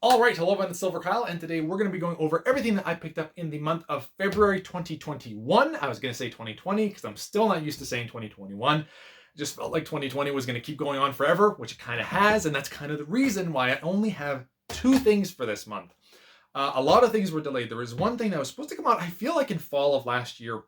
All right, hello, I'm the Silverkyle, and today we're going to be going over everything that I picked up in the month of February 2021. I was going to say 2020 because I'm still not used to saying 2021. It just felt like 2020 was going to keep going on forever, which it kind of has, and that's kind of the reason why I only have two things for this month. A lot of things were delayed. There was one thing that was supposed to come out, I feel like in fall of last year,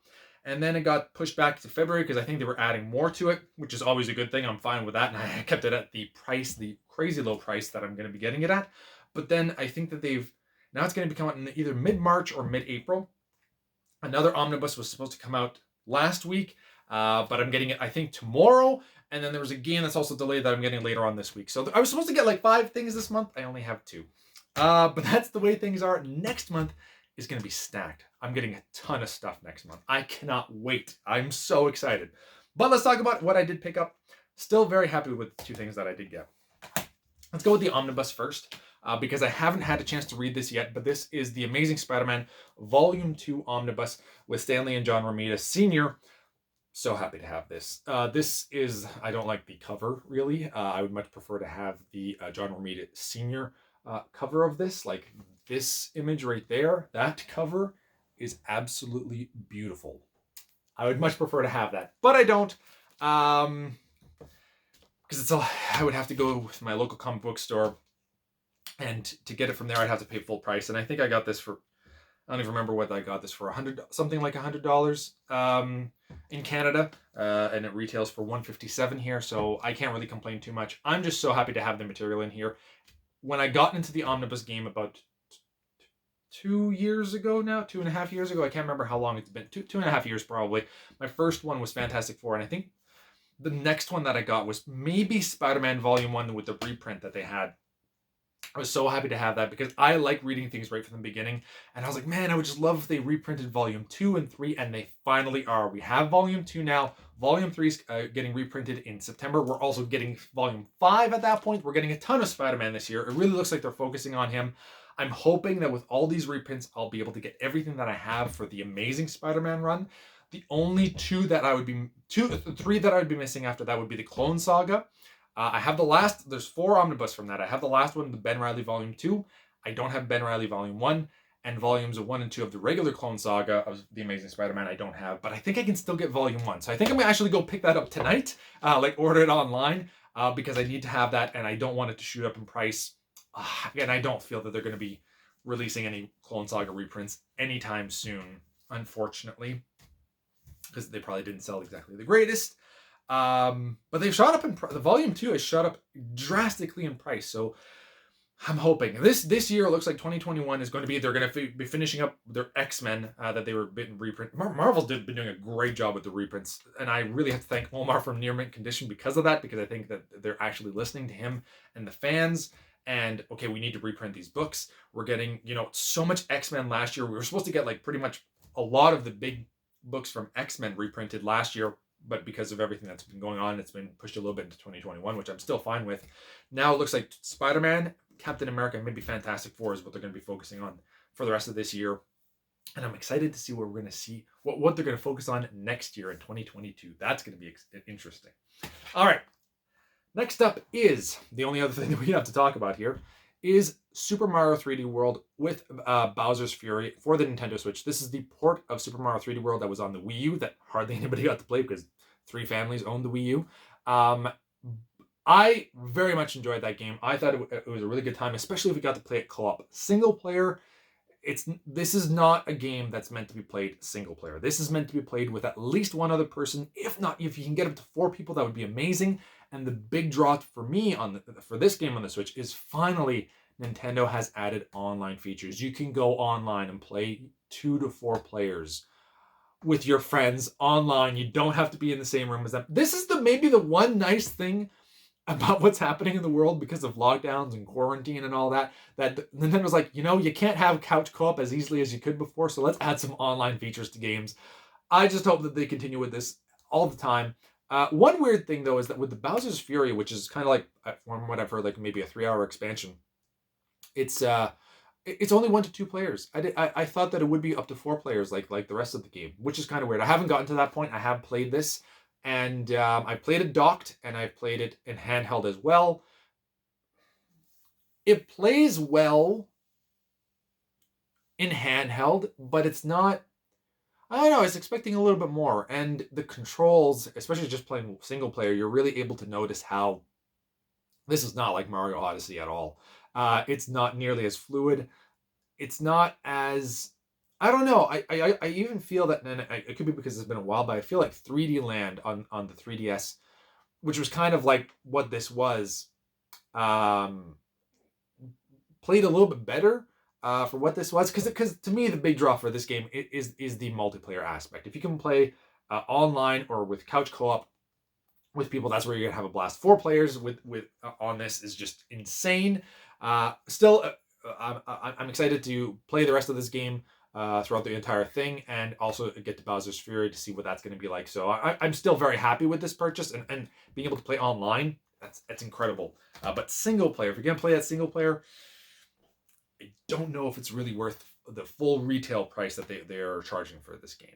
and then it got pushed back to February because I think they were adding more to it, which is always a good thing. I'm fine with that, and I kept it at the price, the crazy low price that I'm going to be getting it at. But then I think that now it's going to be coming out in either mid-March or mid-April. Another omnibus was supposed to come out last week, but I'm getting it, I think, tomorrow. And then there was a game that's also delayed that I'm getting later on this week. So I was supposed to get like 5 things this month. I only have 2. But that's the way things are. Next month is going to be stacked. I'm getting a ton of stuff next month. I cannot wait. I'm so excited. But let's talk about what I did pick up. Still very happy with the 2 things that I did get. Let's go with the omnibus first. Because I haven't had a chance to read this yet, but this is The Amazing Spider-Man Volume 2 Omnibus with Stan Lee and John Romita Sr. So happy to have this. This is, I don't like the cover, really. I would much prefer to have the John Romita Sr. Cover of this. Like this image right there, that cover is absolutely beautiful. I would much prefer to have that, but I don't. Because I would have to go with my local comic book store. And to get it from there, I'd have to pay full price. And I think I got this for, I don't even remember what I got this for, something like $100 in Canada. And it retails for $157 here. So I can't really complain too much. I'm just so happy to have the material in here. When I got into the omnibus game about 2 years ago now, 2.5 years ago, I can't remember how long it's been, 2.5 years probably. My first one was Fantastic Four. And I think the next one that I got was maybe Spider-Man Volume 1 with the reprint that they had. I was so happy to have that because I like reading things right from the beginning. And I was like, man, I would just love if they reprinted Volume 2 and 3, and they finally are. We have Volume 2 now. Volume 3 is getting reprinted in September. We're also getting Volume 5 at that point. We're getting a ton of Spider-Man this year. It really looks like they're focusing on him. I'm hoping that with all these reprints, I'll be able to get everything that I have for the Amazing Spider-Man run. The only 3 that I would be missing after that would be the Clone Saga. I have the last, there's 4 omnibus from that. I have the last one, the Ben Reilly Volume 2. I don't have Ben Reilly Volume 1. And Volumes 1 and 2 of the regular Clone Saga of The Amazing Spider-Man I don't have. But I think I can still get Volume 1. So I think I'm going to actually go pick that up tonight. Order it online. Because I need to have that and I don't want it to shoot up in price. And I don't feel that they're going to be releasing any Clone Saga reprints anytime soon, unfortunately. Because they probably didn't sell exactly the greatest. But they've shot up in the Volume 2 has shot up drastically in price. So I'm hoping this year it looks like 2021 is going to be, they're going to be finishing up their X-Men that they were been reprint. Marvel's been doing a great job with the reprints. And I really have to thank Omar from Near Mint Condition because of that, because I think that they're actually listening to him and the fans. And okay, we need to reprint these books. We're getting, so much X-Men last year. We were supposed to get like pretty much a lot of the big books from X-Men reprinted last year. But because of everything that's been going on, it's been pushed a little bit into 2021, which I'm still fine with. Now it looks like Spider-Man, Captain America, and maybe Fantastic Four is what they're going to be focusing on for the rest of this year. And I'm excited to see what we're going to see, what they're going to focus on next year in 2022. That's going to be interesting. All right. Next up is, the only other thing that we have to talk about here, is Super Mario 3D World with Bowser's Fury for the Nintendo Switch. This is the port of Super Mario 3D World that was on the Wii U that hardly anybody got to play because 3 families owned the Wii U. I very much enjoyed that game. I thought it was a really good time, especially if we got to play it co-op. Single player, this is not a game that's meant to be played single player. This is meant to be played with at least one other person. If you can get up to 4 people, that would be amazing. And the big draw for me for this game on the Switch is finally Nintendo has added online features. You can go online and play 2 to 4 players with your friends online. You don't have to be in the same room as them. This is maybe the one nice thing about what's happening in the world because of lockdowns and quarantine and all that Nintendo's like, you can't have couch co-op as easily as you could before, so let's add some online features to games. I just hope that they continue with this all the time. One weird thing, though, is that with the Bowser's Fury, which is kind of like, from what I've heard, like maybe a 3-hour expansion, it's only 1 to 2 players. I thought that it would be up to 4 players, like the rest of the game, which is kind of weird. I haven't gotten to that point. I have played this, and I played it docked, and I've played it in handheld as well. It plays well in handheld, but it's not. I don't know. I was expecting a little bit more, and the controls, especially just playing single player, you're really able to notice how this is not like Mario Odyssey at all. It's not nearly as fluid. It's not as, I don't know. I even feel that, and it could be because it's been a while, but I feel like 3D Land on the 3DS, which was kind of like what this was, um, played a little bit better for what this was. Because to me, the big draw for this game is the multiplayer aspect. If you can play online or with couch co-op with people, that's where you're gonna have a blast. 4 players with on this is just insane. I'm excited to play the rest of this game throughout the entire thing, and also get to Bowser's Fury to see what that's going to be like. So I'm still very happy with this purchase, and being able to play online. That's incredible. But single player, if you're gonna play that single player, I don't know if it's really worth the full retail price that they are charging for this game.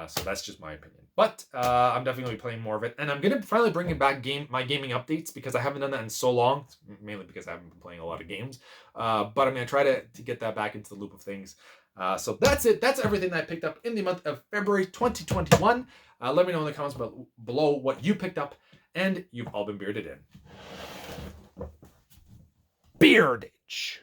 So that's just my opinion. But I'm definitely going to be playing more of it. And I'm going to finally bring it back my gaming updates, because I haven't done that in so long. Mainly because I haven't been playing a lot of games. But I'm going to try to get that back into the loop of things. So that's it. That's everything that I picked up in the month of February 2021. Let me know in the comments below what you picked up. And you've all been bearded in. Beardage.